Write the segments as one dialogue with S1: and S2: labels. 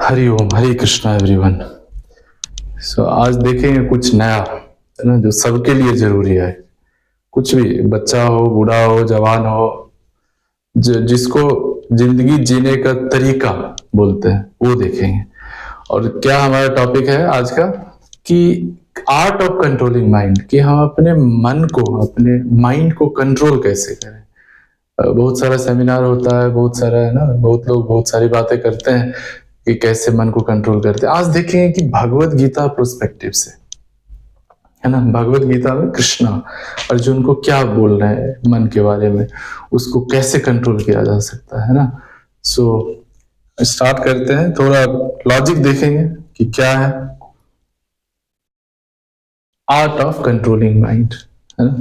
S1: हरि ओम, हरे Krishna everyone. आज देखेंगे कुछ नया, है ना, जो सबके लिए जरूरी है। कुछ भी, बच्चा हो, बूढ़ा हो, जवान हो, जिसको जिंदगी जीने का तरीका बोलते हैं, वो देखेंगे। और क्या हमारा टॉपिक है आज का, कि आर्ट ऑफ कंट्रोलिंग माइंड, कि हम अपने मन को, अपने माइंड को कंट्रोल कैसे करें। बहुत सारा सेमिनार होता है, बहुत सारा, है ना, बहुत लोग बहुत सारी बातें करते हैं कि कैसे मन को कंट्रोल करते हैं। आज देखेंगे कि भगवत गीता प्रोस्पेक्टिव से, है ना, भगवत गीता में कृष्णा अर्जुन को क्या बोल रहे हैं मन के बारे में, उसको कैसे कंट्रोल किया जा सकता है ना। स्टार्ट करते हैं, थोड़ा लॉजिक देखेंगे कि क्या है आर्ट ऑफ कंट्रोलिंग माइंड, है ना।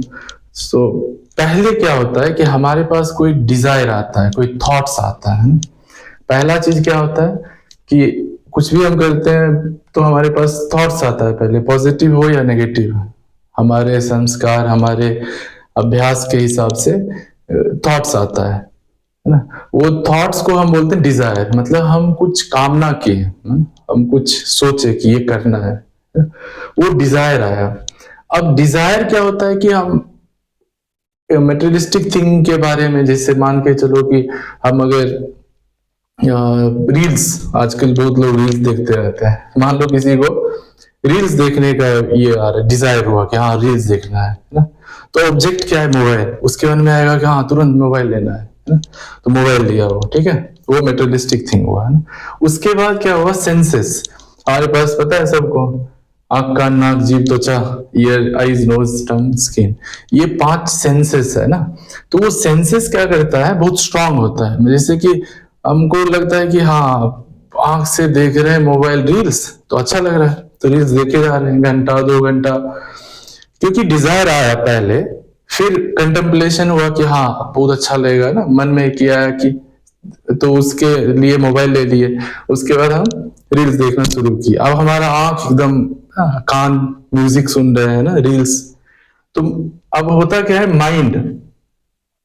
S1: पहले क्या होता है कि हमारे पास कोई डिजायर आता है, कोई थॉट्स आता है। पहला चीज क्या होता है कि कुछ भी हम करते हैं तो हमारे पास थॉट्स आता है, पहले पॉजिटिव हो या नेगेटिव, हमारे संस्कार, हमारे अभ्यास के हिसाब से थॉट्स आता है ना। वो थॉट्स को हम बोलते हैं डिजायर, मतलब हम कुछ कामना किए, हम कुछ सोचे कि ये करना है, वो डिजायर आया। अब डिजायर क्या होता है कि हम मेटेरियलिस्टिक थिंग के बारे में, जैसे मान के चलो कि हम अगर रील्स, आजकल बहुत लोग रील्स देखते रहते हैं, मान लो किसी को रील्स देखने का ये आ रहा है, डिजायर हुआ कि हाँ रील्स देखना है ना। तो ऑब्जेक्ट क्या है, मोबाइल, उसके मन में आएगा कि हाँ तुरंत मोबाइल लेना है ना? तो मोबाइल लिया वो, ठीक है, वो मेटेरियलिस्टिक थिंग हुआ है ना। उसके बाद क्या हुआ, सेंसेस। हमारे पास पता है सबको, आंख, कान, नाक, जीभ, त्वचा, ईयर, आईज, नोज, टंग, स्किन, ये 5 सेंसेस है ना। तो वो सेंसेस क्या करता है, बहुत स्ट्रांग होता है। जैसे कि हमको लगता है कि हाँ आंख से देख रहे हैं मोबाइल रील्स तो अच्छा लग रहा है, तो रील्स देखे जा रहे हैं घंटा 2 घंटा, क्योंकि डिजायर आया पहले, फिर कंटेम्पलेशन हुआ कि हाँ बहुत अच्छा लगेगा ना, मन में किया है कि, तो उसके लिए मोबाइल ले लिए। उसके बाद हम रील्स देखना शुरू किए। अब हमारा आंख एकदम, कान म्यूजिक सुन रहे हैं ना, रील्स। तो अब होता क्या है, माइंड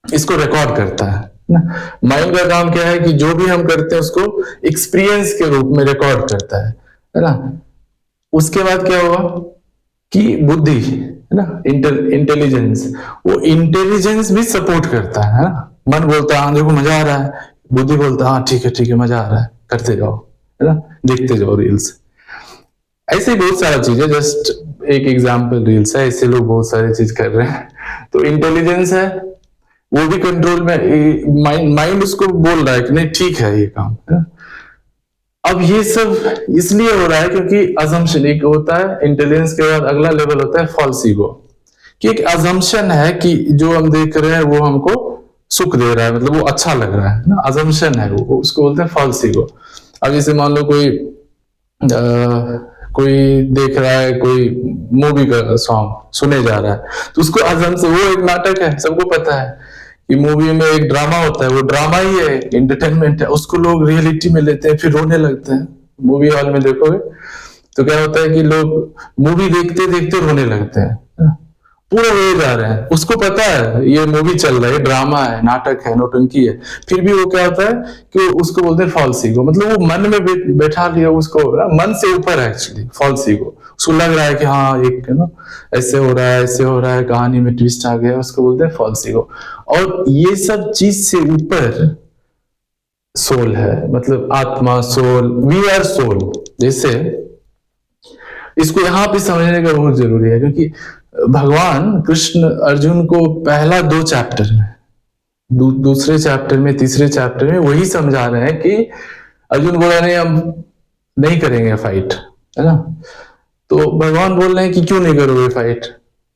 S1: इसको रिकॉर्ड करता है ना। माइंड का काम क्या है कि जो भी हम करते हैं उसको एक्सपीरियंस के रूप में रिकॉर्ड करता है ना। उसके बाद क्या हुआ कि बुद्धि, है ना, इंटेलिजेंस, वो इंटेलिजेंस भी सपोर्ट करता है ना। मन बोलता है हाँ देखो मजा आ रहा है, बुद्धि बोलता है हाँ ठीक है मजा आ रहा है, करते जाओ, है ना, देखते जाओ रील्स। ऐसे ही बहुत सारा चीज है, जस्ट एक एग्जाम्पल रील्स है, ऐसे लोग बहुत सारी चीज कर रहे हैं। तो इंटेलिजेंस है, वो भी कंट्रोल में, माइंड उसको बोल रहा है कि नहीं ठीक है ये काम, है ना? अब ये सब इसलिए हो रहा है क्योंकि अजम्पशन एक होता है, इंटेलिजेंस के बाद अगला लेवल होता है फॉल्स ईगो, कि एक अजम्पशन है कि जो हम देख रहे हैं वो हमको सुख दे रहा है, मतलब वो अच्छा लग रहा है ना, अजम्पशन है वो, उसको बोलते हैं फॉल्स ईगो। अब जैसे मान लो कोई देख रहा है, कोई मूवी का सॉन्ग सुने जा रहा है, तो उसको अजम्पशन, वो एक नाटक है, सबको पता है कि मूवी में एक ड्रामा होता है, वो ड्रामा ही है, एंटरटेनमेंट है, उसको लोग रियलिटी में लेते हैं, फिर रोने लगते हैं। मूवी हॉल में देखोगे तो क्या होता है कि लोग मूवी देखते देखते रोने लगते हैं, पूरा रोए जा रहे हैं, उसको पता है ये मूवी चल रहा है, ड्रामा है, नाटक है, नौटंकी है, फिर भी वो क्या होता है कि उसको बोलते हैं फॉल्स ईगो, मतलब वो मन में बैठा लिया उसको, मन से ऊपर है एक्चुअली फॉल्स ईगो। उसको लग रहा है कि हाँ एक, ना, ऐसे हो रहा है, ऐसे हो रहा है, कहानी में ट्विस्ट आ गया, उसको बोलते हैं फॉल्स ईगो। और ये सब चीज से ऊपर सोल है, मतलब आत्मा, सोल, वी आर सोल। जैसे इसको यहां पे समझने का बहुत जरूरी है, क्योंकि भगवान कृष्ण अर्जुन को पहला 2 चैप्टर में, दूसरे चैप्टर में, तीसरे चैप्टर में वही समझा रहे हैं कि अर्जुन बोला नहीं हम नहीं करेंगे फाइट, है ना। तो भगवान बोल रहे हैं कि क्यों नहीं करोगे फाइट,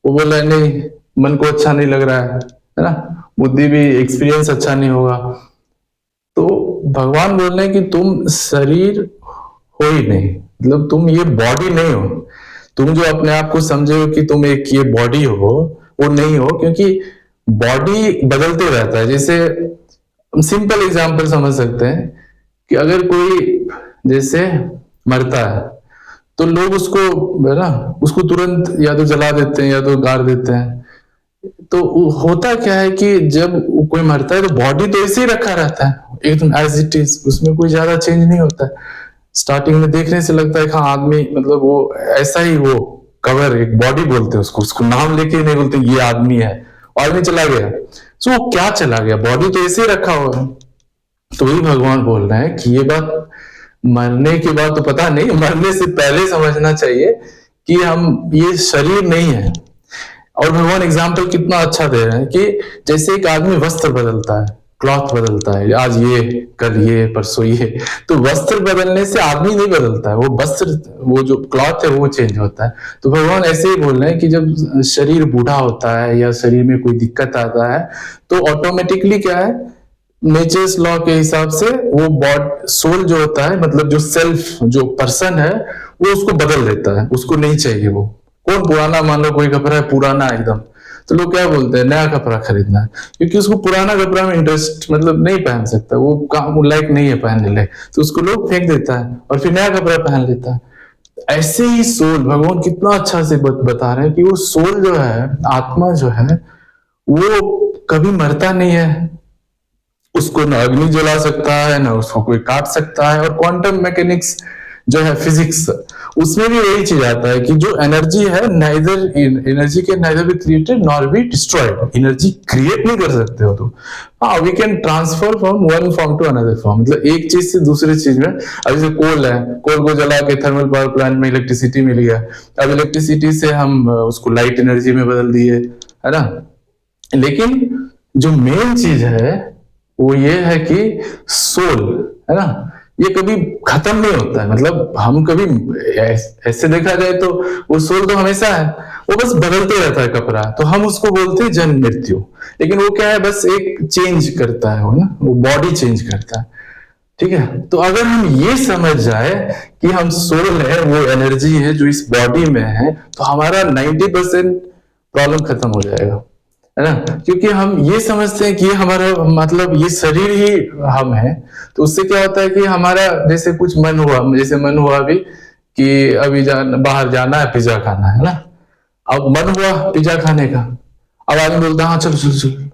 S1: वो बोल रहे हैं नहीं, मन को अच्छा नहीं लग रहा है ना, बुद्धि भी, एक्सपीरियंस अच्छा नहीं होगा। तो भगवान बोल रहे हैं कि तुम शरीर हो ही नहीं, मतलब तुम ये बॉडी नहीं हो, तुम जो अपने आप को समझे हो कि तुम एक ये बॉडी हो, वो नहीं हो, क्योंकि बॉडी बदलते रहता है। जैसे सिंपल एग्जांपल समझ सकते हैं कि अगर कोई जैसे मरता है तो लोग उसको, है ना, उसको तुरंत या तो जला देते हैं या तो गाड़ देते हैं। तो होता क्या है कि जब कोई मरता है तो बॉडी तो ऐसे ही रखा रहता है एकदम एज इट इज, उसमें कोई ज्यादा चेंज नहीं होता है। स्टार्टिंग में देखने से लगता है कि हाँ आदमी मतलब वो ऐसा ही, वो कवर एक बॉडी बोलते हैं उसको, उसको नाम लेके ही नहीं बोलते ये आदमी है, आदमी चला गया। सो वो क्या चला गया, बॉडी तो ऐसे ही रखा हुआ है। तो वही भगवान बोल रहे हैं कि ये बात मरने के बाद तो पता नहीं, मरने से पहले समझना चाहिए कि हम ये शरीर नहीं है। और भगवान एग्जाम्पल कितना अच्छा दे रहे हैं कि जैसे एक आदमी वस्त्र बदलता है, क्लॉथ बदलता है, आज ये कल ये परसों ये, तो वस्त्र बदलने से आदमी नहीं बदलता है, वो वस्त्र, वो जो क्लॉथ है वो चेंज होता है। तो भगवान ऐसे ही बोल रहे हैं कि जब शरीर बूढ़ा होता है या शरीर में कोई दिक्कत आता है तो ऑटोमेटिकली क्या है, नेचर्स लॉ के हिसाब से वो बॉड सोल जो होता है, मतलब जो सेल्फ जो पर्सन है वो उसको बदल देता है, उसको नहीं चाहिए वो। कौन पुराना, मान लो कोई कपड़ा है पुराना एकदम, तो लोग क्या बोलते हैं नया कपड़ा खरीदना है, क्योंकि उसको पुराना कपड़ा में इंटरेस्ट मतलब नहीं पहन सकता, वो काम लायक नहीं है पहनने लायक, तो उसको लोग फेंक देता है और फिर नया कपड़ा पहन लेता है। ऐसे ही सोल, भगवान कितना अच्छा से बता रहे हैं कि वो सोल जो है, आत्मा जो है, वो कभी मरता नहीं है, उसको न अग्नि जला सकता है, ना उसको कोई काट सकता है। और क्वांटम मैकेनिक्स जो है, फिजिक्स, उसमें भी वही चीज आता है कि जो एनर्जी है, नाइदर एनर्जी के neither be created nor be destroyed, energy create नहीं कर सकते हो तो हाँ, we can transfer from one form to another form, मतलब एक चीज से दूसरी चीज में। अब जैसे कोल है, कोल को जला के थर्मल पावर प्लांट में इलेक्ट्रिसिटी मिल गया, अब इलेक्ट्रिसिटी से हम उसको लाइट एनर्जी में बदल दिए, है ना। लेकिन जो मेन चीज है वो ये है कि सोल, है ना, ये कभी खत्म नहीं होता है, मतलब हम कभी ऐसे देखा जाए तो वो सोल तो हमेशा है, वो बस बदलते रहता है कपड़ा, तो हम उसको बोलते हैं जन्म मृत्यु। लेकिन वो क्या है, बस एक चेंज करता है वो ना, वो बॉडी चेंज करता है, ठीक है। तो अगर हम ये समझ जाए कि हम सोल है, वो एनर्जी है जो इस बॉडी में है, तो हमारा 90% प्रॉब्लम खत्म हो जाएगा, है ना। क्योंकि हम ये समझते हैं कि हमारा मतलब ये शरीर ही हम है, तो उससे क्या होता है कि हमारा जैसे कुछ मन हुआ, जैसे मन हुआ अभी कि अभी बाहर जाना है, पिज्जा खाना है ना, अब मन हुआ पिज्जा खाने का, अब आदमी बोलता है हाँ चलो चलो चलो,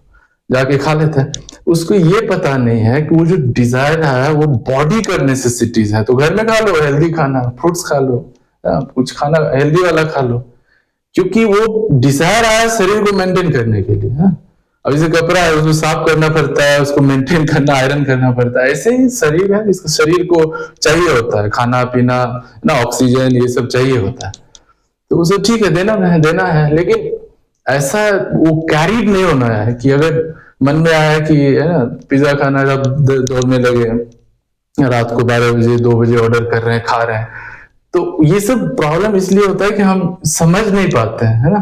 S1: जाके खा लेते हैं। उसको ये पता नहीं है कि वो जो डिजायर है वो बॉडी का नेसेसिटीज है, तो घर में खा लो हेल्दी खाना, फ्रूट्स खा लो, कुछ खाना हेल्दी वाला खा लो, क्योंकि वो डिजायर आया शरीर को मेंटेन करने के लिए। हाँ? अब जैसे कपड़ा है, उसको साफ करना पड़ता है, उसको मेंटेन करना, आयरन करना पड़ता है, ऐसे ही शरीर है, इसको शरीर को चाहिए होता है खाना पीना ना, ऑक्सीजन ये सब चाहिए होता है, तो उसे ठीक है देना है, लेकिन ऐसा वो कैरीड नहीं होना है कि अगर मन में आया कि है ना पिज्जा खाना, जब दौड़ने लगे रात को 12 बजे 2 बजे ऑर्डर कर रहे हैं, खा रहे हैं, तो ये सब प्रॉब्लम इसलिए होता है कि हम समझ नहीं पाते हैं, है ना।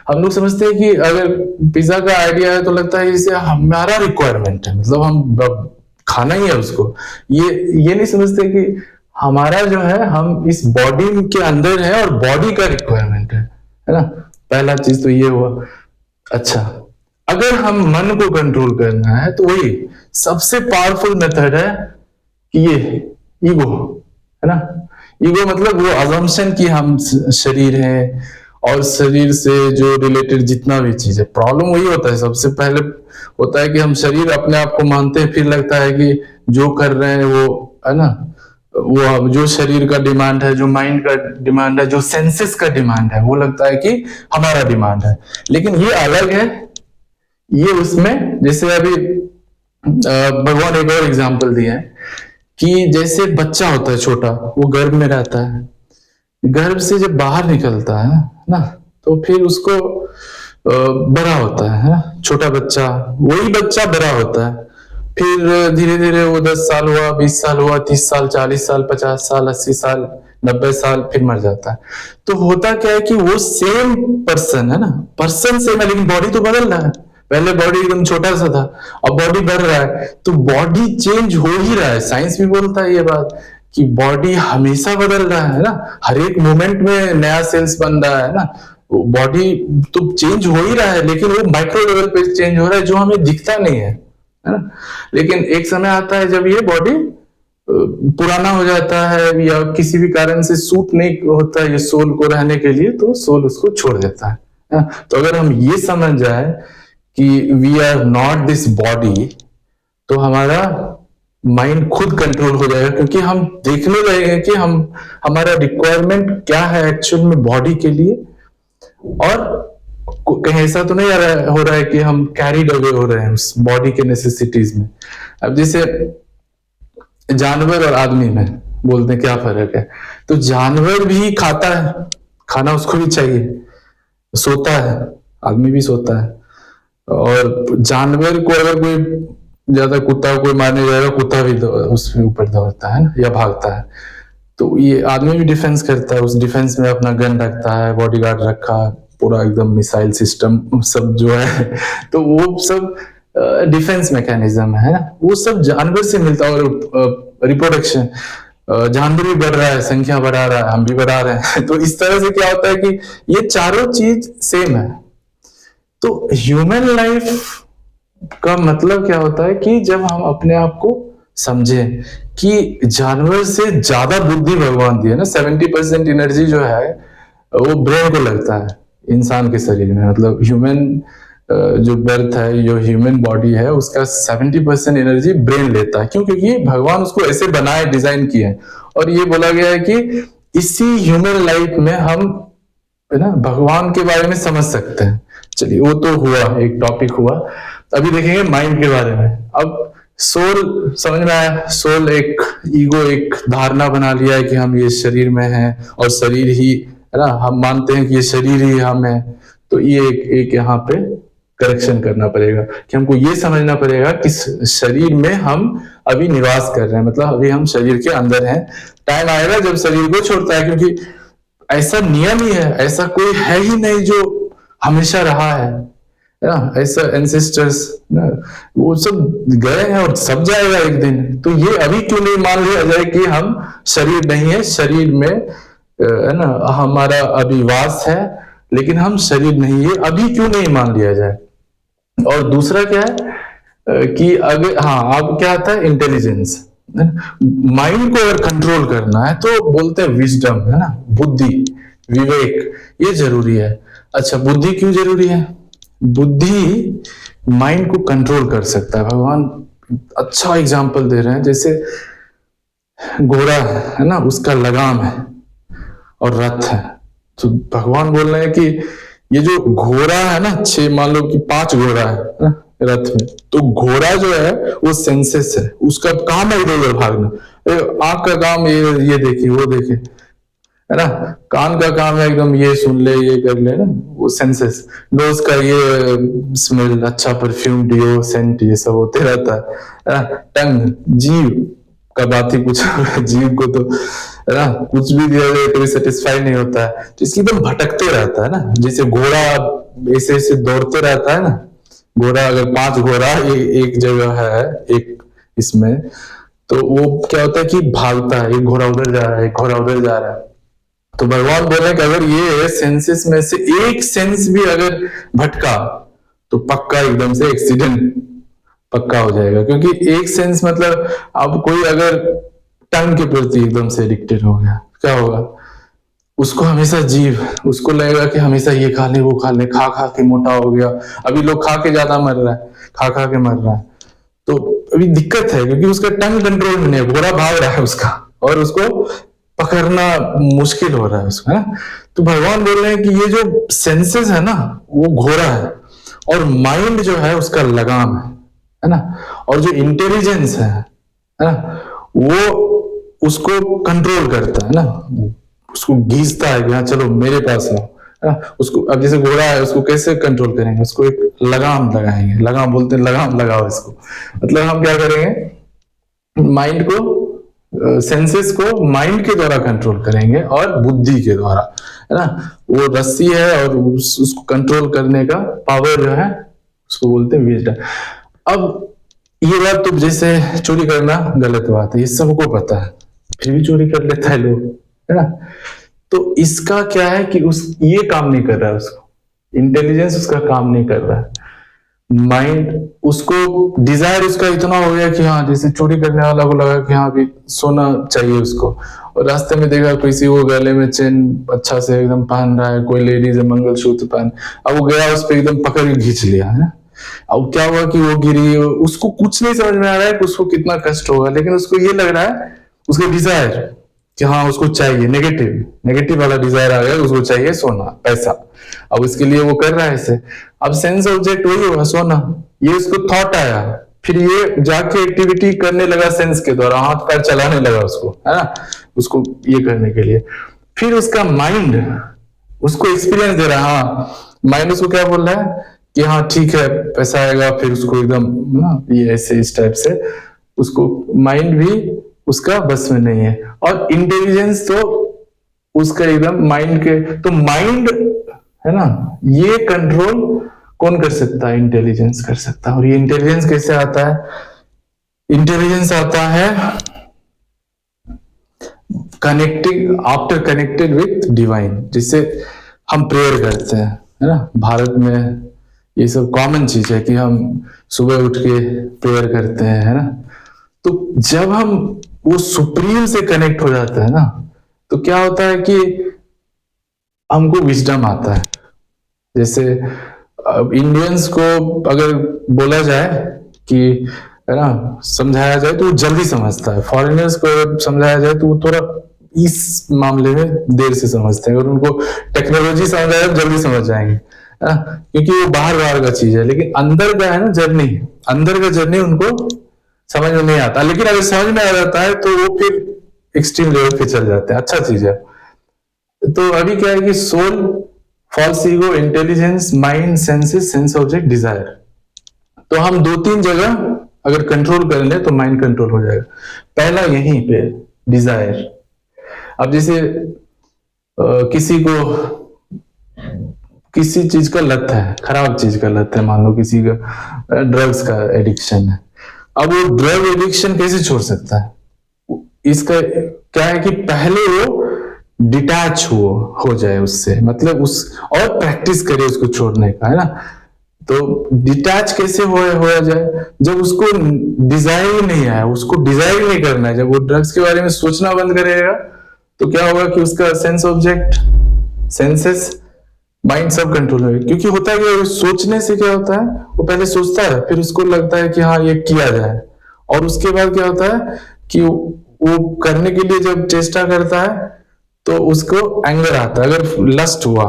S1: हम लोग समझते हैं कि अगर पिज्जा का आइडिया है तो लगता है इसे हमारा रिक्वायरमेंट है, मतलब हम खाना ही है उसको, ये नहीं समझते कि हमारा जो है, हम इस बॉडी के अंदर है और बॉडी का रिक्वायरमेंट है ना। पहला चीज तो ये हुआ। अच्छा, अगर हम मन को कंट्रोल करना है तो वही सबसे पावरफुल मेथड है कि ये ईगो, है ना। ईगो मतलब वो अजम्पशन कि हम शरीर है और शरीर से जो रिलेटेड जितना भी चीज है, प्रॉब्लम वही होता है। सबसे पहले होता है कि हम शरीर अपने आप को मानते हैं, फिर लगता है कि जो कर रहे हैं वो, है ना, वो जो शरीर का डिमांड है, जो माइंड का डिमांड है, जो सेंसेस का डिमांड है, वो लगता है कि हमारा डिमांड है। लेकिन ये अलग है, ये उसमें जैसे अभी भगवान एक और एग्जाम्पल दिए हैं कि जैसे बच्चा होता है छोटा, वो गर्भ में रहता है, गर्भ से जब बाहर निकलता है ना, तो फिर उसको बड़ा होता है ना, छोटा बच्चा, वही बच्चा बड़ा होता है, फिर धीरे धीरे वो 10 साल हुआ, 20 साल हुआ, 30 साल, 40 साल, 50 साल, 80 साल, 90 साल, फिर मर जाता है। तो होता क्या है कि वो सेम पर्सन है ना, पर्सन सेम है, लेकिन बॉडी तो बदल रहा है। पहले बॉडी एकदम छोटा सा था, अब बॉडी बढ़ रहा है, तो बॉडी चेंज हो ही रहा है। साइंस भी बोलता है ये बात कि बॉडी हमेशा बदल रहा है ना, हर एक मोमेंट में नया सेल्स बन रहा है ना, बॉडी तो चेंज हो ही रहा है, लेकिन वो माइक्रो लेवल पे चेंज हो रहा है जो हमें दिखता नहीं है ना। लेकिन एक समय आता है जब ये बॉडी पुराना हो जाता है या किसी भी कारण से सूट नहीं होता है ये सोल को रहने के लिए, तो सोल उसको छोड़ देता है। तो अगर हम ये समझ जाए कि we are not this body, तो हमारा माइंड खुद कंट्रोल हो जाएगा, क्योंकि हम देखने लगेंगे कि हम हमारा रिक्वायरमेंट क्या है एक्चुअल में बॉडी के लिए, और कहीं ऐसा तो नहीं हो रहा है कि हम कैरिड अवे हो रहे हैं उस बॉडी के नेसेसिटीज में। अब जैसे जानवर और आदमी में बोलते हैं क्या फर्क है, तो जानवर भी खाता है, खाना उसको भी चाहिए, सोता है, आदमी भी सोता है, और जानवर को अगर कोई ज्यादा कुत्ता कोई मारने जाएगा, कुत्ता भी उसके ऊपर दौड़ता है ना, या भागता है। तो ये आदमी भी डिफेंस करता है, उस डिफेंस में अपना गन रखता है, बॉडीगार्ड रखा, पूरा एकदम मिसाइल सिस्टम सब जो है, तो वो सब डिफेंस मैकेनिज्म है ना, वो सब जानवर से मिलता है। और रिप्रोडक्शन, जानवर भी बढ़ रहा है, संख्या बढ़ा रहा है, हम भी बढ़ा रहे हैं तो इस तरह से क्या होता है कि ये चारों चीज सेम है। तो ह्यूमन लाइफ का मतलब क्या होता है कि जब हम अपने आप को समझें कि जानवर से ज्यादा बुद्धि भगवान दी है ना, 70% एनर्जी जो है वो ब्रेन को लगता है इंसान के शरीर में। मतलब ह्यूमन जो बर्थ है, जो ह्यूमन बॉडी है, उसका 70% एनर्जी ब्रेन लेता है। क्यों? क्योंकि भगवान उसको ऐसे बनाए, डिजाइन किए हैं। और ये बोला गया है कि इसी ह्यूमन लाइफ में हम है ना भगवान के बारे में समझ सकते हैं। चलिए, वो तो हुआ, एक टॉपिक हुआ। अभी देखेंगे माइंड के बारे में। अब सोल समझ में आया। सोल एक ईगो, एक धारणा बना लिया है कि हम ये शरीर में हैं और शरीर ही है ना, हम मानते हैं कि ये शरीर ही हम है। तो ये एक यहाँ पे करेक्शन करना पड़ेगा कि हमको ये समझना पड़ेगा कि शरीर में हम अभी निवास कर रहे हैं, मतलब अभी हम शरीर के अंदर हैं। टाइम आएगा जब शरीर को छोड़ता है, क्योंकि ऐसा नियम ही है, ऐसा कोई है ही नहीं जो हमेशा रहा है ना। ऐसा एंसेस्टर्स वो सब गए हैं और सब जाएगा एक दिन। तो ये अभी क्यों नहीं मान लिया जाए कि हम शरीर नहीं है, शरीर में है ना हमारा अभिवास है, लेकिन हम शरीर नहीं है, अभी क्यों नहीं मान लिया जाए। और दूसरा क्या है कि अगर अब क्या आता है, इंटेलिजेंस। माइंड को अगर कंट्रोल करना है तो बोलते हैं विजडम, है ना, बुद्धि, विवेक, ये जरूरी है। अच्छा, बुद्धि क्यों जरूरी है? बुद्धि माइंड को कंट्रोल कर सकता है। भगवान अच्छा एग्जांपल दे रहे हैं, जैसे घोड़ा है ना, उसका लगाम है और रथ है। तो भगवान बोल रहे हैं कि ये जो घोड़ा है ना, 6 मान लो कि 5 घोड़ा है ना रथ में, तो घोड़ा जो है वो सेंसेस है, उसका काम है इधर उधर भागना। आंख का काम ये देखे वो देखे, है ना। कान का काम है एकदम ये सुन ले, ये कर ले ना, वो सेंसेस। नोज का ये स्मेल, अच्छा परफ्यूम, डिओ, सेंट, ये सब होते रहता है ना। टंग, जीव का बात ही कुछ जीव को तो है ना कुछ भी दिया जाए तो सेटिस्फाई नहीं होता है, तो इसलिए एकदम भटकते रहता है ना। जैसे घोड़ा ऐसे ऐसे दौड़ते रहता है ना, घोड़ा अगर 5 घोड़ा एक जगह है, एक इसमें, तो वो क्या होता है कि भागता है, एक घोड़ा उधर जा रहा है, एक घोड़ा उधर जा रहा है। तो भगवान बोल रहे हैं कि अगर ये सेंसेस में से एक सेंस भी अगर भटका तो पक्का एकदम से एक्सीडेंट पक्का हो जाएगा। क्योंकि एक सेंस मतलब अब कोई अगर टंग के प्रति एकदम से एडिक्टेड हो गया, क्या होगा? उसको हमेशा जीव, उसको लगेगा कि हमेशा ये खा ले, वो खा ले, खा खा के मोटा हो गया। अभी लोग खा के ज्यादा मर रहा है, खा खा के मर रहा है। तो अभी दिक्कत है, क्योंकि उसका टंग कंट्रोल में नहीं है, घोड़ा भाग रहा है उसका, और उसको पकड़ना मुश्किल हो रहा है उसका, है? तो भगवान बोल रहे हैं कि ये जो सेंसेस है ना, वो घोड़ा है, और माइंड जो है उसका लगाम है ना। और जो इंटेलिजेंस है ना, वो उसको कंट्रोल करता है ना, उसको घींचता है कि हाँ चलो मेरे पास है ना। उसको अब जैसे घोड़ा है, उसको कैसे कंट्रोल करेंगे? उसको एक लगाम लगाएंगे, लगाम बोलते हैं, लगाम लगाओ इसको। मतलब हम क्या करेंगे, माइंड को, सेंसेस को माइंड के द्वारा कंट्रोल करेंगे और बुद्धि के द्वारा, है ना। वो रस्सी है और उसको कंट्रोल करने का पावर जो है उसको बोलते हैं विजडम। अब ये बात तो जैसे चोरी करना गलत बात है, ये सबको पता है, फिर भी चोरी कर लेता है लोग, है ना। तो इसका क्या है कि ये काम नहीं कर रहा है, उसको इंटेलिजेंस उसका काम नहीं कर रहा है। माइंड उसको डिजायर उसका इतना हो गया कि हाँ, जैसे चोरी करने वाला को लगा कि हाँ अभी सोना चाहिए उसको, और रास्ते में देखा किसी वो गले में चेन अच्छा से एकदम पहन रहा है, कोई लेडीज है मंगलसूत्र पहन, अब वो गया उस पर एकदम पकड़ के खींच लिया है। अब क्या हुआ कि वो गिरी, उसको कुछ नहीं समझ में आ रहा है कि उसको कितना कष्ट होगा, लेकिन उसको ये लग रहा है, उसका डिजायर कि हाँ उसको चाहिए, नेगेटिव नेगेटिव वाला डिजायर आ गया, उसको चाहिए सोना, पैसा। अब उसके लिए वो कर रहा है ऐसे। अब सेंस ऑब्जेक्ट वही होगा, सोना। ये उसको थॉट आया, फिर ये जाके एक्टिविटी करने लगा सेंस के द्वारा, हाथ पैर चलाने लगा उसको, है ना, उसको ये करने के लिए। फिर उसका माइंड उसको एक्सपीरियंस दे रहा है। हाँ, माइंड उसको क्या बोल रहा है कि हाँ ठीक है पैसा आएगा, फिर उसको एकदम ना ये ऐसे इस टाइप से, उसको माइंड भी उसका बस में नहीं है। और इंटेलिजेंस तो उसका एकदम माइंड के, तो माइंड है ना, ये कंट्रोल कौन कर सकता है? इंटेलिजेंस कर सकता है। और ये इंटेलिजेंस कैसे आता है? इंटेलिजेंस आता है connecting, after connected with divine. जिससे हम प्रेयर करते हैं, है ना, भारत में ये सब कॉमन चीज है कि हम सुबह उठ के प्रेयर करते हैं, है ना। तो जब हम वो सुप्रीम से कनेक्ट हो जाते हैं ना, तो क्या होता है कि हमको विजडम आता है। जैसे इंडियंस को अगर बोला जाए कि, है ना, समझाया जाए तो वो जल्दी समझता है। फॉरेनर्स को अगर समझाया जाए तो वो थोड़ा इस मामले में देर से समझते हैं। अगर उनको टेक्नोलॉजी समझाया तो जल्दी समझ जाएंगे, है ना, क्योंकि वो बाहर बाहर का चीज है। लेकिन अंदर का है ना जर्नी, अंदर का जर्नी उनको समझ में नहीं आता। लेकिन अगर समझ में आ जाता है तो वो फिर एक्सट्रीम लेवल पे चल जाते हैं। अच्छा चीज है। तो अभी क्या है कि soul, false ego, intelligence, mind, senses, sense object, desire. तो हम 2-3 जगह अगर कंट्रोल कर ले तो माइंड कंट्रोल हो जाएगा। पहला यहीं पे डिजायर। अब जैसे किसी को किसी चीज का लत है, खराब चीज का लत है, मान लो किसी का ड्रग्स का एडिक्शन है। अब वो ड्रग एडिक्शन कैसे छोड़ सकता है? इसका क्या है कि पहले वो डिटैच हो जाए उससे, मतलब उस, और प्रैक्टिस करे उसको छोड़ने का, है ना। तो डिटैच कैसे हो जाए? जब उसको डिजायर ही नहीं आया, उसको डिजायर नहीं करना है, जब वो ड्रग्स के बारे में सोचना बंद करेगा तो क्या होगा कि उसका सेंस ऑब्जेक्ट, सेंसेस, माइंड सब कंट्रोल होगा। क्योंकि होता है कि सोचने से क्या होता है, वो पहले सोचता है, फिर उसको लगता है कि हाँ ये किया जाए, और उसके बाद क्या होता है कि वो करने के लिए जब चेष्टा करता है तो उसको एंगर आता है। अगर लस्ट हुआ,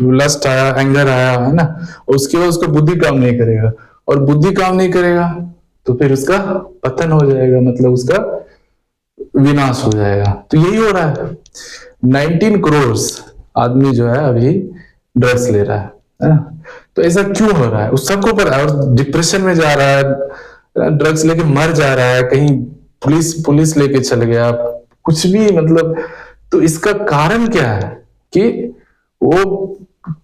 S1: लस्ट आया, एंगर आया, है ना, और उसके बाद उसका बुद्धि काम नहीं करेगा, और बुद्धि काम नहीं करेगा तो फिर उसका पतन हो जाएगा, मतलब उसका विनाश हो जाएगा। तो यही हो रहा है। 19 करोड़ आदमी जो है अभी ड्रग्स ले रहा है ना। तो ऐसा क्यों हो रहा है? उस सबको पता है, और डिप्रेशन में जा रहा है, ड्रग्स लेके मर जा रहा है, कहीं पुलिस लेके चल गया, कुछ भी, मतलब। तो इसका कारण क्या है कि वो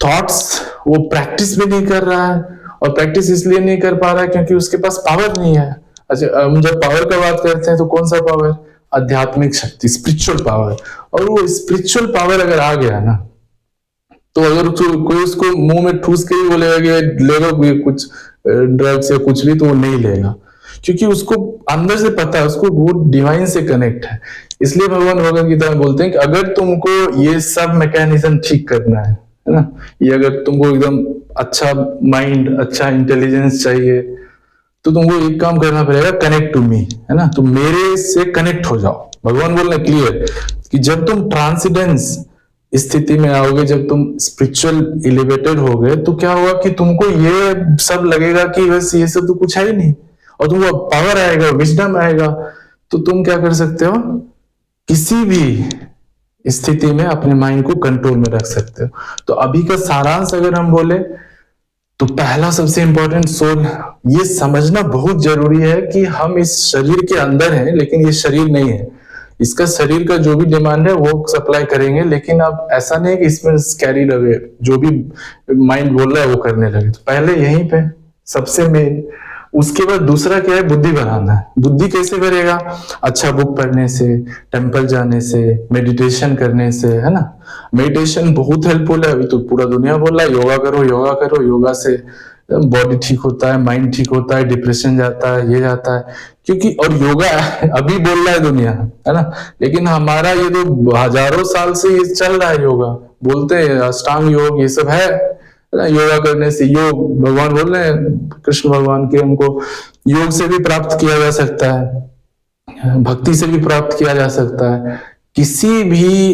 S1: थॉट्स, वो प्रैक्टिस भी नहीं कर रहा है, और प्रैक्टिस इसलिए नहीं कर पा रहा है क्योंकि उसके पास पावर नहीं है। अच्छा, हम जब पावर का बात करते हैं तो कौन सा पावर? आध्यात्मिक शक्ति, स्पिरिचुअल पावर। और वो स्पिरिचुअल पावर अगर आ गया ना, तो अगर कोई उसको मुंह में ठूस के ही बोलेगा कि ले लो कुछ ड्रग्स या कुछ भी, तो वो नहीं लेगा, क्योंकि उसको अंदर से पता है, उसको वो डिवाइन से कनेक्ट है। इसलिए भगवान भगवद गीता में बोलते हैं कि अगर तुमको ये सब मैकेनिज्म ठीक करना है ना, ये अगर तुमको एकदम अच्छा माइंड, अच्छा इंटेलिजेंस चाहिए, तो तुमको एक काम करना पड़ेगा, कनेक्ट टू मी, है ना, तुम मेरे से कनेक्ट हो जाओ। भगवान बोल रहे क्लियर कि जब तुम ट्रांसेंडेंस स्थिति में आओगे, जब तुम स्पिरिचुअल एलिवेटेड हो गए, तो क्या होगा कि तुमको ये सब लगेगा कि बस ये सब तो कुछ है ही नहीं, और तुमको पावर आएगा, विजडम आएगा, तो तुम क्या कर सकते हो, किसी भी स्थिति में अपने माइंड को कंट्रोल में रख सकते हो। तो अभी का सारांश अगर हम बोले तो पहला सबसे इंपॉर्टेंट सोल, ये समझना बहुत जरूरी है कि हम इस शरीर के अंदर हैं, लेकिन ये शरीर नहीं है। इसका शरीर का जो भी डिमांड है वो सप्लाई करेंगे, लेकिन अब ऐसा नहीं कि इसमें कैरी लगे, जो भी माइंड बोल रहा है वो करने लगे। तो पहले यहीं पे सबसे मेन। उसके बाद दूसरा क्या है, बुद्धि बनाना है। बुद्धि कैसे करेगा? अच्छा बुक पढ़ने से, टेम्पल जाने से, मेडिटेशन करने से, है ना। मेडिटेशन बहुत हेल्पफुल है। अभी तो पूरा दुनिया बोल रहा है योगा करो, योगा करो, योगा से बॉडी ठीक होता है, माइंड ठीक होता है, डिप्रेशन जाता है, ये जाता है। क्योंकि और योगा अभी बोल रहा है दुनिया, है ना, लेकिन हमारा ये तो हजारों साल से ये चल रहा है। योगा बोलते हैं, अष्टांग योग, ये सब है है ना। योगा करने से, योग भगवान बोल रहे हैं कृष्ण भगवान के, हमको योग से भी प्राप्त किया जा सकता है, भक्ति से भी प्राप्त किया जा सकता है, किसी भी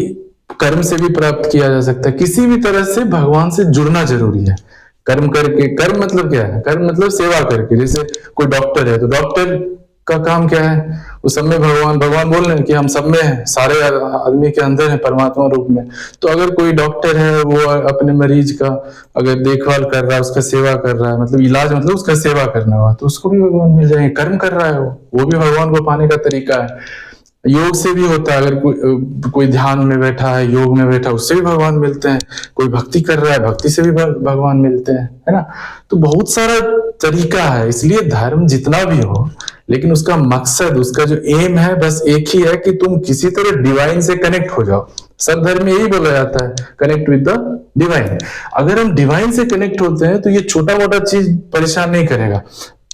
S1: कर्म से भी प्राप्त किया जा सकता है। किसी भी तरह से भगवान से जुड़ना जरूरी है। कर्म करके, कर्म मतलब क्या है, कर्म मतलब सेवा करके। जैसे कोई डॉक्टर है तो डॉक्टर का काम क्या है, उस सब में भगवान बोल रहे हैं कि हम सब में हैं, सारे आदमी के अंदर है परमात्मा रूप में। तो अगर कोई डॉक्टर है, वो अपने मरीज का अगर देखभाल कर रहा है, उसका सेवा कर रहा है, मतलब इलाज मतलब उसका सेवा करना हुआ, तो उसको भी भगवान मिल जाएंगे। कर्म कर रहा है वो भी भगवान को पाने का तरीका है। योग से भी होता है, अगर कोई ध्यान में बैठा है, योग में बैठा, उससे भी भगवान मिलते हैं। कोई भक्ति कर रहा है, भक्ति से भी भगवान मिलते हैं, है ना। तो बहुत सारा तरीका है। इसलिए धर्म जितना भी हो, लेकिन उसका मकसद, उसका जो एम है, बस एक ही है कि तुम किसी तरह डिवाइन से कनेक्ट हो जाओ। सब धर्म में यही बोला जाता है, कनेक्ट विद द डिवाइन। अगर हम डिवाइन से कनेक्ट होते हैं तो ये छोटा मोटा चीज परेशान नहीं करेगा।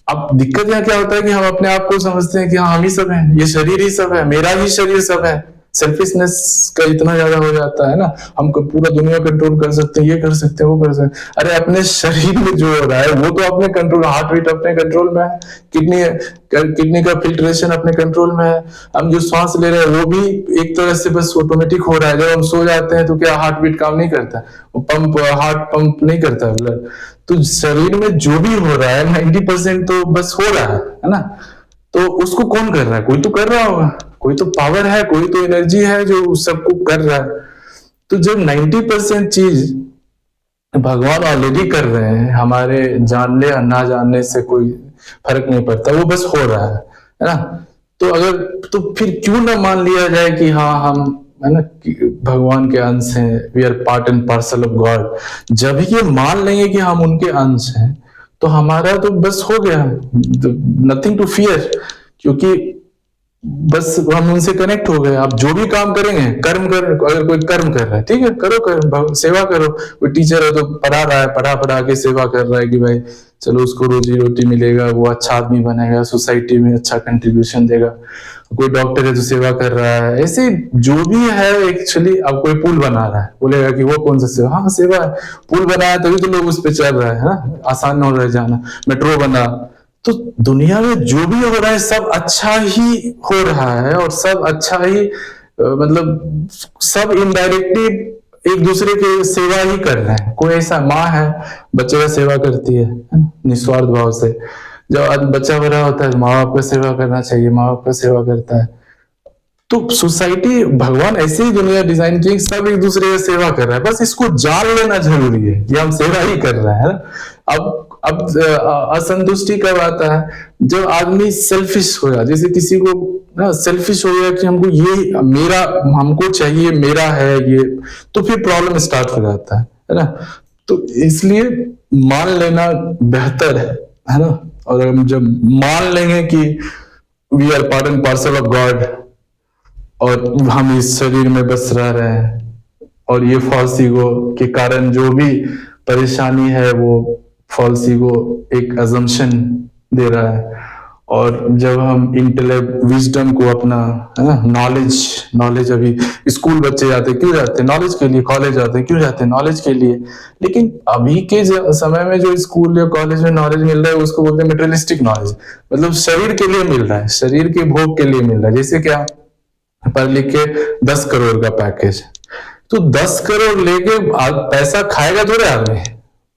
S1: अब दिक्कत यहाँ क्या होता है कि हम अपने आप को समझते हैं कि हाँ हम ही सब हैं, ये शरीर ही सब है, मेरा ही शरीर सब है। सेल्फिशनेस का इतना ज्यादा हो जाता है ना, हम पूरा दुनिया कंट्रोल कर सकते हैं, ये कर सकते हैं, वो कर सकते हैं। अरे अपने शरीर में जो हो रहा है वो तो अपने कंट्रोल, हार्ट बीट अपने कंट्रोल में है, किडनी का फिल्ट्रेशन अपने कंट्रोल में है। हम जो श्वास ले रहे हैं वो भी एक तरह से बस ऑटोमेटिक हो रहा है। जब हम सो जाते हैं तो क्या हार्ट बीट काम नहीं करता, वो हार्ट पंप नहीं करता ब्लड। तो शरीर में जो भी हो रहा है 90% तो बस हो रहा है ना। तो उसको कौन कर रहा है, कोई तो कर रहा होगा, कोई तो पावर है, कोई तो एनर्जी है जो उस सबको कर रहा है। तो जब 90% चीज भगवान ऑलरेडी कर रहे हैं, हमारे जानने या ना जानने से कोई फर्क नहीं पड़ता, वो बस हो रहा है ना। तो अगर, तो फिर क्यों ना मान लिया जाए कि हाँ हम, है ना, भगवान के अंश हैं, we are part and parcel of God. जब ये मान लेंगे कि हम उनके अंश हैं, तो हमारा तो बस हो गया, नथिंग टू फियर, क्योंकि बस हम उनसे कनेक्ट हो गए। आप जो भी काम करेंगे, कर्म कर, अगर कोई कर्म कर रहा है, ठीक है, करो कर्म, सेवा करो। कोई टीचर है तो पढ़ा रहा है, पढ़ा के सेवा कर रहा है कि भाई चलो उसको रोजी रोटी मिलेगा, वो अच्छा आदमी बनेगा, सोसाइटी में अच्छा कंट्रीब्यूशन देगा। कोई डॉक्टर है तो सेवा कर रहा है। ऐसे जो भी है एक्चुअली, अब कोई पुल बना रहा है, बोलेगा कि वो कौन सा सेवा, हाँ सेवा है। पुल बनाया तभी तो लोग उस पर चल रहे हैं, आसान हो रहा है जाना। मेट्रो बना, तो दुनिया में जो भी हो रहा है सब अच्छा ही हो रहा है, और सब अच्छा ही मतलब सब इनडायरेक्टली एक दूसरे के सेवा ही कर रहे हैं। कोई ऐसा, माँ है बच्चे का सेवा करती है निस्वार्थ भाव से। जब बच्चा बड़ा होता है, माँ बाप का सेवा करना चाहिए, माँ बाप का सेवा करता है। तो सोसाइटी, भगवान ऐसे ही दुनिया डिजाइन की, सब एक दूसरे का सेवा कर रहा है। बस इसको जान लेना जरूरी है कि हम सेवा ही कर रहे हैं। अब असंतुष्टि कब आता है, जब आदमी सेल्फिश हो जाए। जैसे किसी को ना सेल्फिश हो गया कि हमको ये मेरा, हमको चाहिए, मेरा है ये, तो फिर प्रॉब्लम स्टार्ट हो जाता है ना। तो इसलिए मान लेना बेहतर है ना। और हम जब मान लेंगे कि we are part and parcel of God, और हम इस शरीर में बस रह रहे हैं, और ये फॉल्स ईगो के कारण जो भी परेशानी है वो फॉल्स ईगो एक अजम्पशन दे रहा है। और जब हम इंटेलेक्ट, विजडम को अपना, है ना, नॉलेज अभी स्कूल बच्चे जाते क्यों जाते हैं, नॉलेज के लिए। कॉलेज जाते हैं क्यों जाते हैं, नॉलेज के लिए। लेकिन अभी के समय में जो स्कूल या कॉलेज में नॉलेज मिल रहा है उसको बोलते हैं मेटेरियलिस्टिक नॉलेज, मतलब शरीर के लिए मिल रहा है, शरीर के भोग के लिए मिल रहा है। जैसे क्या, पढ़ लिख के 10 करोड़ का पैकेज, तो 10 करोड़ लेके पैसा खाएगा थोड़े आदमी,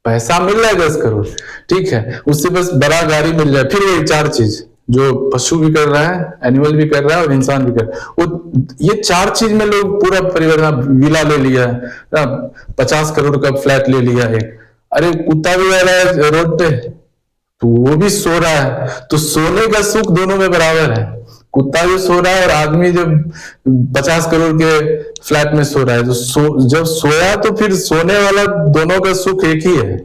S1: पैसा मिल रहा है 10 करोड़, ठीक है, उससे बस बड़ा गाड़ी मिल जाए। फिर वही 4 चीज जो पशु भी कर रहा है, एनिमल भी कर रहा है, और इंसान भी कर रहा है, वो ये 4 चीज में लोग पूरा परिवार, विला ले लिया है, 50 करोड़ का फ्लैट ले लिया है। अरे कुत्ता भी आ रहा है रोड पे तो वो भी सो रहा है, तो सोने का सुख दोनों में बराबर है। कुत्ता भी सो रहा है और आदमी जब 50 करोड़ के फ्लैट में सो रहा है, तो जब सोया तो फिर सोने वाला, दोनों का सुख एक ही है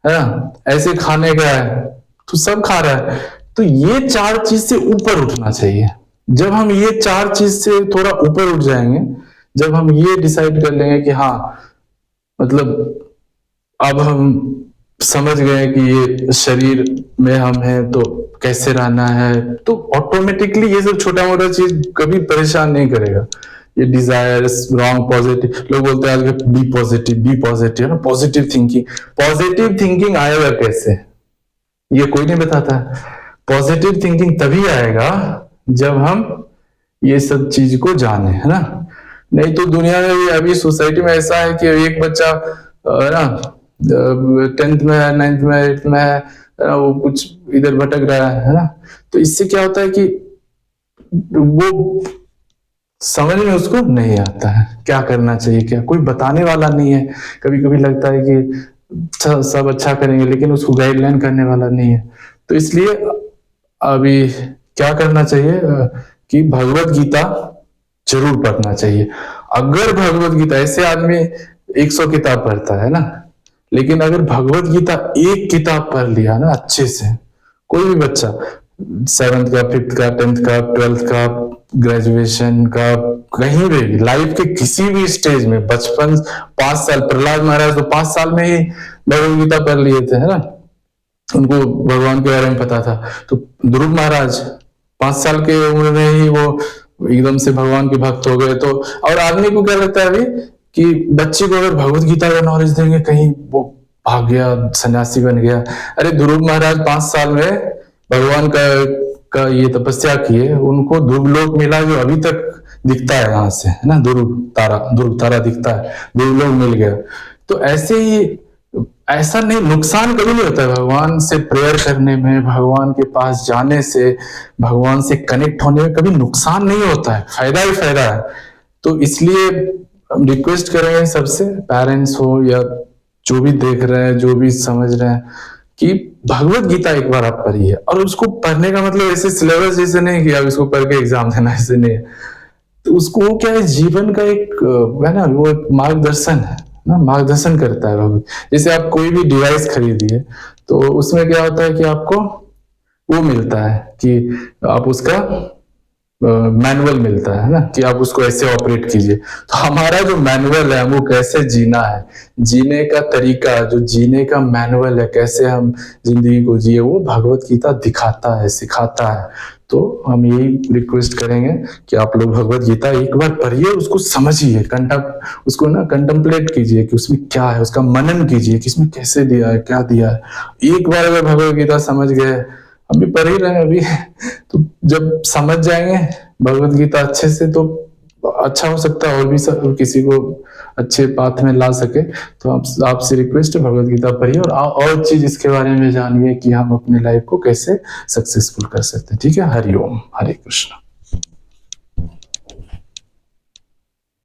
S1: ना। ऐसे खाने का है तो सब खा रहा है। तो ये 4 चीज से ऊपर उठना चाहिए। जब हम ये 4 चीज से थोड़ा ऊपर उठ जाएंगे, जब हम ये डिसाइड कर लेंगे कि हाँ मतलब अब हम समझ गए कि ये शरीर में हम हैं तो कैसे रहना है, तो ऑटोमेटिकली ये सब छोटा मोटा चीज कभी परेशान नहीं करेगा। ये डिजायर्स रॉन्ग पॉजिटिव, लोग बोलते हैं आज बी पॉजिटिव ना, पॉजिटिव थिंकिंग आएगा कैसे, ये कोई नहीं बताता। पॉजिटिव थिंकिंग तभी आएगा जब हम ये सब चीज को जाने, है ना। नहीं तो दुनिया में अभी सोसाइटी में ऐसा है कि एक बच्चा ना 10th में है, 9th में, 8th में है, वो कुछ इधर भटक रहा है ना। तो इससे क्या होता है कि वो समझ में उसको नहीं आता है क्या करना चाहिए, क्या कोई बताने वाला नहीं है। कभी कभी लगता है कि सब अच्छा करेंगे लेकिन उसको गाइडलाइन करने वाला नहीं है। तो इसलिए अभी क्या करना चाहिए कि भगवत गीता जरूर पढ़ना चाहिए। अगर भगवत गीता, ऐसे आदमी 100 किताब पढ़ता है ना, लेकिन अगर भगवत गीता एक किताब पढ़ लिया ना अच्छे से, कोई भी बच्चा 7th का, 5th का, 10th का, 12th का, ग्रेजुएशन का, कहीं भी लाइफ के किसी भी स्टेज में, बचपन 5 साल, प्रहलाद महाराज तो 5 साल में ही भगवत गीता पढ़ लिए थे, है ना, उनको भगवान के बारे में पता था। तो ध्रुव महाराज 5 साल के उम्र में ही वो एकदम से भगवान के भक्त हो गए। तो और आदमी को क्या लगता है अभी कि बच्चे को अगर भगवत गीता का नॉलेज देंगे कहीं वो भाग गया, सन्यासी बन गया। अरे ध्रुव महाराज 5 साल में भगवान का ये तपस्या किए, उनको ध्रुव लोक मिला जो अभी तक दिखता है यहाँ से, है ना, ध्रुव तारा दिखता है, ध्रुव लोक मिल गया। तो ऐसे ही, ऐसा नहीं, नुकसान कभी नहीं होता है भगवान से प्रेयर करने में, भगवान के पास जाने से, भगवान से कनेक्ट होने में कभी नुकसान नहीं होता है, फायदा ही फायदा है। तो इसलिए हम रिक्वेस्ट करेंगे सबसे, पेरेंट्स हो या जो भी देख रहे हैं, जो भी समझ रहे हैं, कि भगवत गीता एक बार आप पढ़िए। और उसको पढ़ने का मतलब ऐसे सिलेबस जैसे नहीं कि आप इसको पढ़ के एग्जाम देना, ऐसे नहीं है। तो उसको वो क्या है, जीवन का एक है ना, वो एक मार्गदर्शन है ना, मार्गदर्शन करता है भगवत। जैसे आप कोई भी डिवाइस खरीदिए तो उसमें क्या होता है कि आपको वो मिलता है कि आप उसका मैनुअल मिलता है ना, कि आप उसको ऐसे ऑपरेट कीजिए। तो हमारा जो मैनुअल है, वो कैसे जीना है, जीने का तरीका, जो जीने का मैनुअल है, कैसे हम जिंदगी को जिए, वो भगवत गीता दिखाता है, सिखाता है। तो हम यही रिक्वेस्ट करेंगे कि आप लोग भगवत गीता एक बार पढ़िए, उसको समझिए, उसको ना कंटेम्पलेट कीजिए कि उसमें क्या है, उसका मनन कीजिए कि इसमें कैसे दिया है, क्या दिया है। एक बार अगर भगवत गीता समझ गए, हम भी पढ़ ही रहे हैं अभी, तो जब समझ जाएंगे भगवत गीता अच्छे से तो अच्छा हो सकता है और भी किसी को अच्छे पाथ में ला सके। तो आपसे रिक्वेस्ट है, भगवत गीता पढ़िए और चीज इसके बारे में जानिए कि हम अपने लाइफ को कैसे सक्सेसफुल कर सकते हैं। ठीक है, हरि ओम, हरे कृष्ण।